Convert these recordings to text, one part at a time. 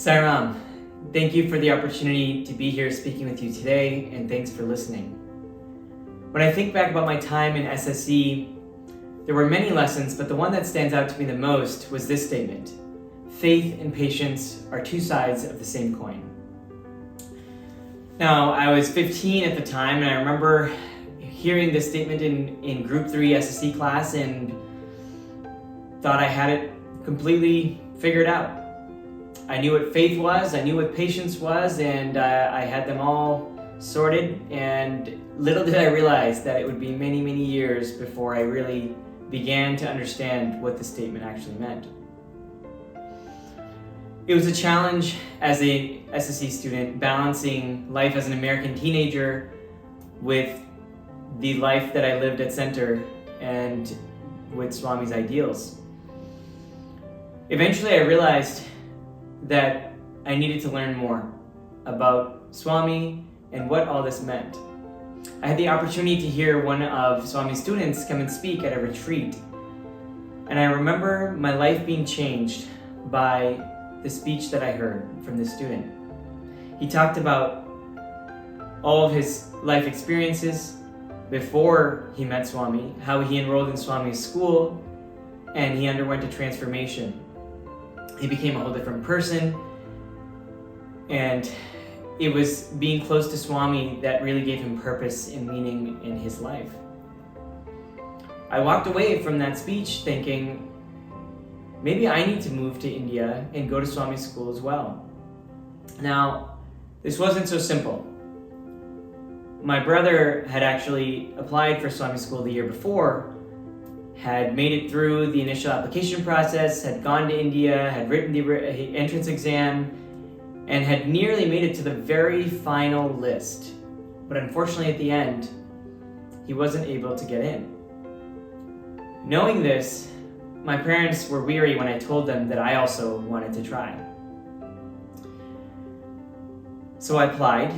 Sairam, thank you for the opportunity to be here speaking with you today, and thanks for listening. When I think back about my time in SSE, there were many lessons, but the one that stands out to me the most was this statement: faith and patience are two sides of the same coin. Now, I was 15 at the time, and I remember hearing this statement in Group 3 SSE class and thought I had it completely figured out. I knew what faith was, I knew what patience was, and I had them all sorted, and little did I realize that it would be many, many years before I really began to understand what the statement actually meant. It was a challenge as a SSE student, balancing life as an American teenager with the life that I lived at Center and with Swami's ideals. Eventually I realized that I needed to learn more about Swami and what all this meant. I had the opportunity to hear one of Swami's students come and speak at a retreat, and I remember my life being changed by the speech that I heard from this student. He talked about all of his life experiences before he met Swami, how he enrolled in Swami's school, and he underwent a transformation. He became a whole different person, and it was being close to Swami that really gave him purpose and meaning in his life. I walked away from that speech thinking, maybe I need to move to India and go to Swami's school as well. Now, this wasn't so simple. My brother had actually applied for Swami's school the year before, had made it through the initial application process, had gone to India, had written the entrance exam, and had nearly made it to the very final list. But unfortunately at the end, he wasn't able to get in. Knowing this, my parents were weary when I told them that I also wanted to try. So I applied,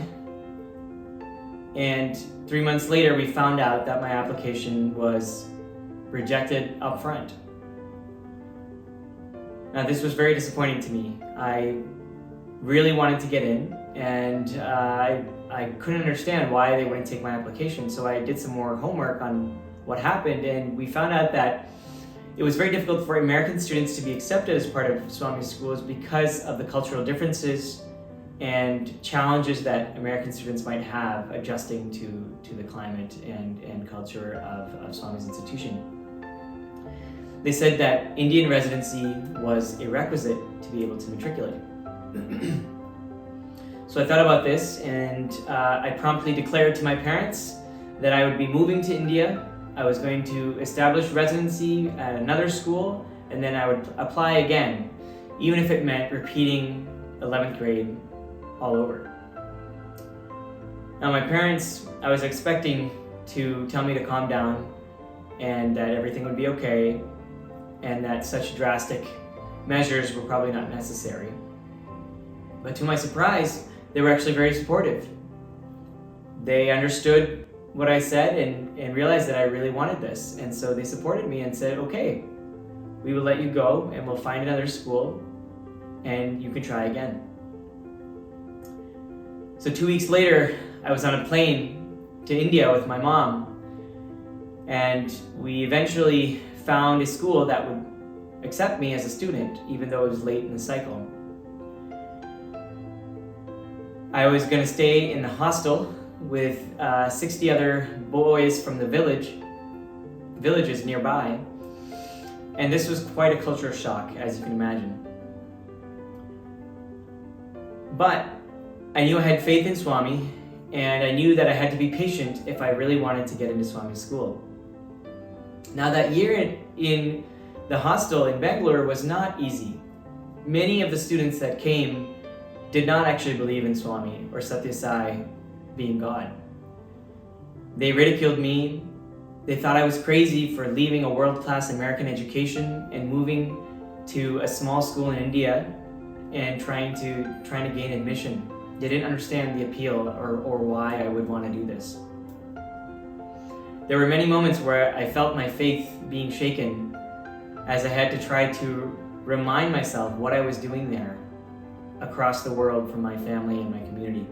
and 3 months later we found out that my application was rejected up front. Now, this was very disappointing to me. I really wanted to get in, and I couldn't understand why they wouldn't take my application, so I did some more homework on what happened, and we found out that it was very difficult for American students to be accepted as part of Swami's schools because of the cultural differences and challenges that American students might have adjusting to the climate and culture of Swami's institution. They said that Indian residency was a requisite to be able to matriculate. So I thought about this, and I promptly declared to my parents that I would be moving to India. I was going to establish residency at another school, and then I would apply again, even if it meant repeating 11th grade all over. Now my parents, I was expecting to tell me to calm down and that everything would be okay and that such drastic measures were probably not necessary. But to my surprise, they were actually very supportive. They understood what I said and realized that I really wanted this, and so they supported me and said, okay, we will let you go and we'll find another school and you can try again. So 2 weeks later, I was on a plane to India with my mom, and we eventually found a school that would accept me as a student, even though it was late in the cycle. I was going to stay in the hostel with 60 other boys from the villages nearby, and this was quite a culture shock, as you can imagine. But I knew I had faith in Swami, and I knew that I had to be patient if I really wanted to get into Swami's school. Now, that year in the hostel in Bangalore was not easy. Many of the students that came did not actually believe in Swami or Sathya Sai being God. They ridiculed me. They thought I was crazy for leaving a world-class American education and moving to a small school in India and trying to gain admission. They didn't understand the appeal or why I would want to do this. There were many moments where I felt my faith being shaken as I had to try to remind myself what I was doing there across the world from my family and my community.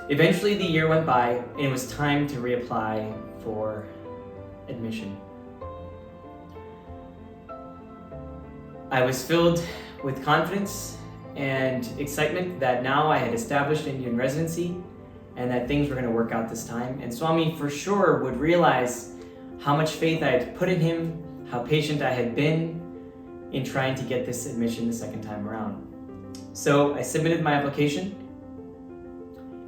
Eventually the year went by and it was time to reapply for admission. I was filled with confidence and excitement that now I had established Indian residency and that things were going to work out this time. And Swami for sure would realize how much faith I had put in him, how patient I had been in trying to get this admission the second time around. So I submitted my application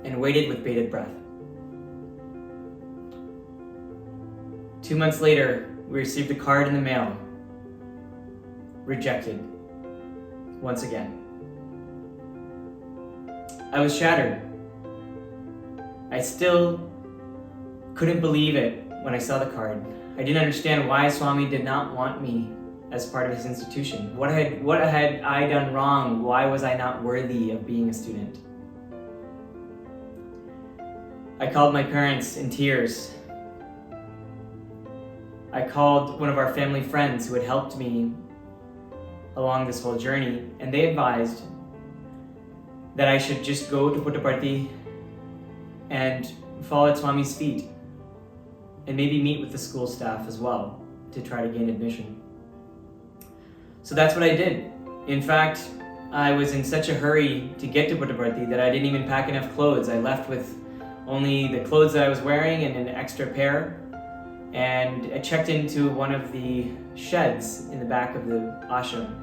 and waited with bated breath. 2 months later, we received a card in the mail. Rejected. Once again. I was shattered. I still couldn't believe it when I saw the card. I didn't understand why Swami did not want me as part of his institution. What had I done wrong? Why was I not worthy of being a student? I called my parents in tears. I called one of our family friends who had helped me along this whole journey, and they advised that I should just go to Puttaparthi and fall at Swami's feet and maybe meet with the school staff as well to try to gain admission. So that's what I did. In fact, I was in such a hurry to get to Puttaparthi that I didn't even pack enough clothes. I left with only the clothes that I was wearing and an extra pair, and I checked into one of the sheds in the back of the ashram.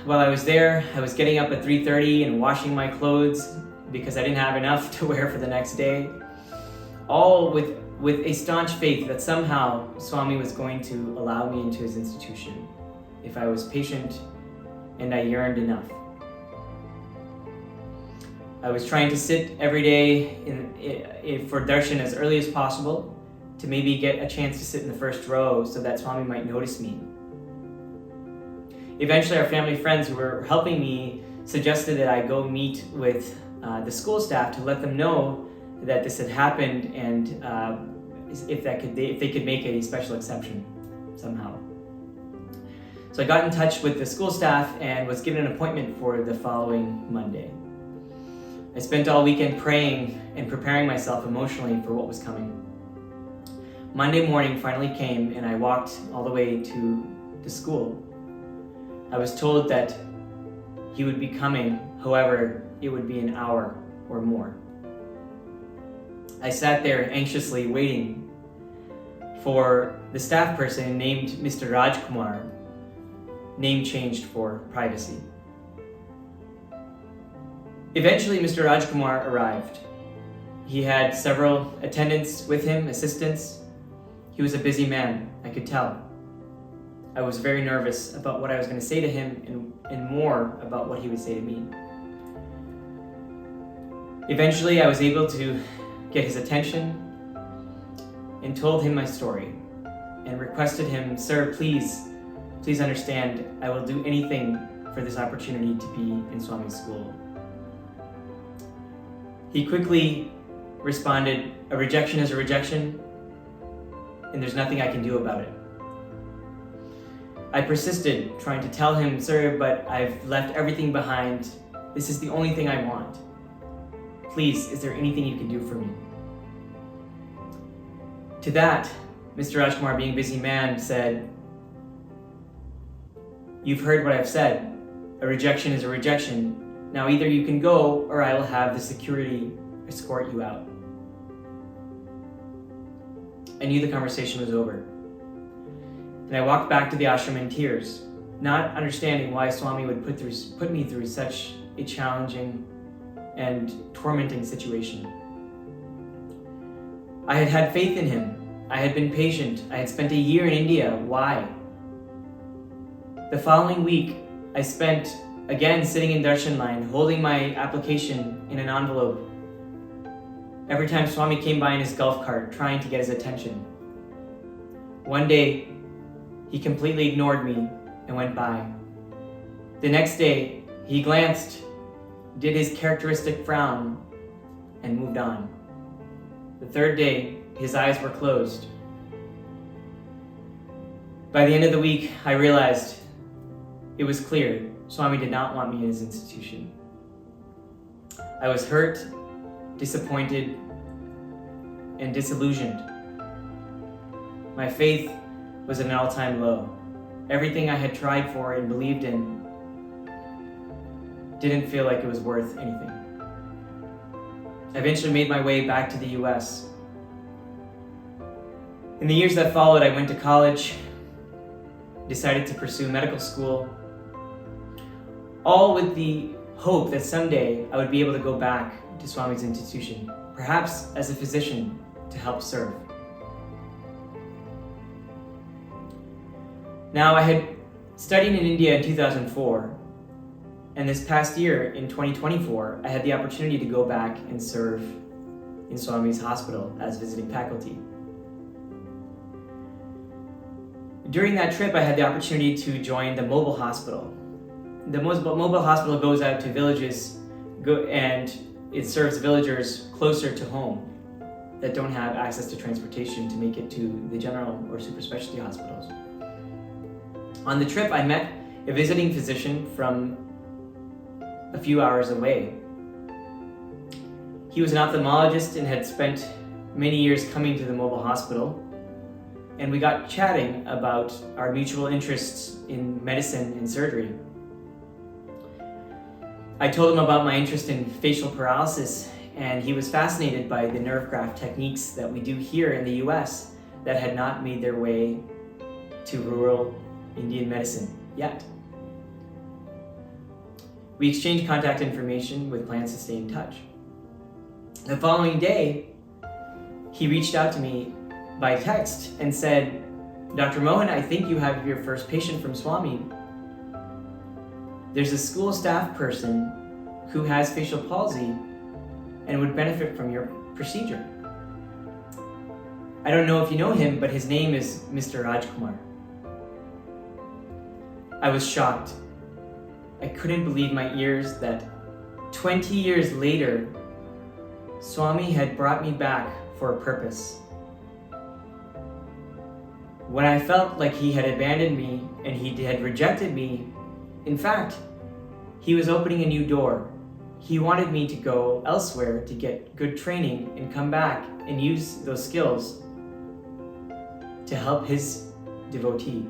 While I was there, I was getting up at 3:30 and washing my clothes because I didn't have enough to wear for the next day, all with a staunch faith that somehow Swami was going to allow me into his institution if I was patient and I yearned enough. I was trying to sit every day for darshan as early as possible to maybe get a chance to sit in the first row so that Swami might notice me. Eventually, our family friends who were helping me suggested that I go meet with the school staff to let them know that this had happened and if they could make a special exception somehow. So I got in touch with the school staff and was given an appointment for the following Monday. I spent all weekend praying and preparing myself emotionally for what was coming. Monday morning finally came and I walked all the way to the school. I was told that he would be coming, however, it would be an hour or more. I sat there anxiously waiting for the staff person named Mr. Rajkumar, name changed for privacy. Eventually, Mr. Rajkumar arrived. He had several attendants with him, assistants. He was a busy man, I could tell. I was very nervous about what I was going to say to him and more about what he would say to me. Eventually, I was able to get his attention and told him my story and requested him, "Sir, please understand, I will do anything for this opportunity to be in Swami's school." He quickly responded, "A rejection is a rejection, and there's nothing I can do about it." I persisted, trying to tell him, "Sir, but I've left everything behind. This is the only thing I want. Please, is there anything you can do for me?" To that, Mr. Rajkumar, being a busy man, said, "You've heard what I've said. A rejection is a rejection. Now either you can go or I will have the security escort you out." I knew the conversation was over. And I walked back to the ashram in tears, not understanding why Swami would put me through such a challenging and tormenting situation. I had had faith in him. I had been patient. I had spent a year in India. Why? The following week, I spent again sitting in darshan line, holding my application in an envelope. Every time Swami came by in his golf cart, trying to get his attention. One day, he completely ignored me and went by. The next day, he glanced, did his characteristic frown, and moved on. The third day, his eyes were closed. By the end of the week, I realized it was clear Swami did not want me in his institution. I was hurt, disappointed, and disillusioned. My faith was at an all-time low. Everything I had tried for and believed in didn't feel like it was worth anything. I eventually made my way back to the US. In the years that followed, I went to college, decided to pursue medical school, all with the hope that someday I would be able to go back to Swami's institution, perhaps as a physician to help serve. Now, I had studied in India in 2004, and this past year, in 2024, I had the opportunity to go back and serve in Swami's hospital as visiting faculty. During that trip, I had the opportunity to join the mobile hospital. The mobile hospital goes out to villages and it serves villagers closer to home that don't have access to transportation to make it to the general or super specialty hospitals. On the trip, I met a visiting physician from a few hours away. He was an ophthalmologist and had spent many years coming to the mobile hospital, and we got chatting about our mutual interests in medicine and surgery. I told him about my interest in facial paralysis, and he was fascinated by the nerve graft techniques that we do here in the US that had not made their way to rural Indian medicine yet. We exchanged contact information with plans to stay in touch. The following day, he reached out to me by text and said, "Dr. Mohan, I think you have your first patient from Swami. There's a school staff person who has facial palsy and would benefit from your procedure. I don't know if you know him, but his name is Mr. Rajkumar." I was shocked. I couldn't believe my ears that 20 years later, Swami had brought me back for a purpose. When I felt like he had abandoned me and he had rejected me, in fact, he was opening a new door. He wanted me to go elsewhere to get good training and come back and use those skills to help his devotee.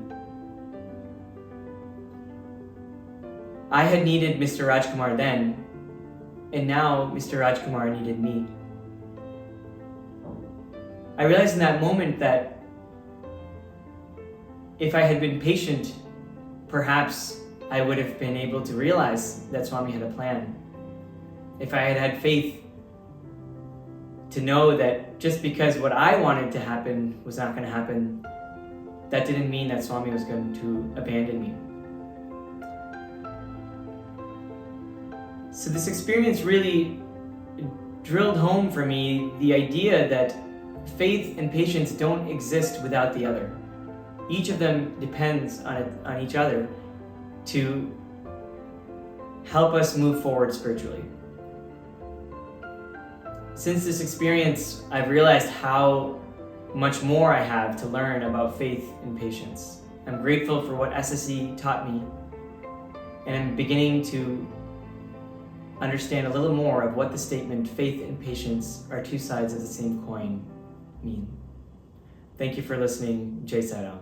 I had needed Mr. Rajkumar then, and now Mr. Rajkumar needed me. I realized in that moment that if I had been patient, perhaps I would have been able to realize that Swami had a plan. If I had had faith to know that just because what I wanted to happen was not going to happen, that didn't mean that Swami was going to abandon me. So this experience really drilled home for me the idea that faith and patience don't exist without the other. Each of them depends on each other to help us move forward spiritually. Since this experience, I've realized how much more I have to learn about faith and patience. I'm grateful for what SSE taught me, and I'm beginning to understand a little more of what the statement faith and patience are two sides of the same coin mean. Thank you for listening. Jai Sai Ram.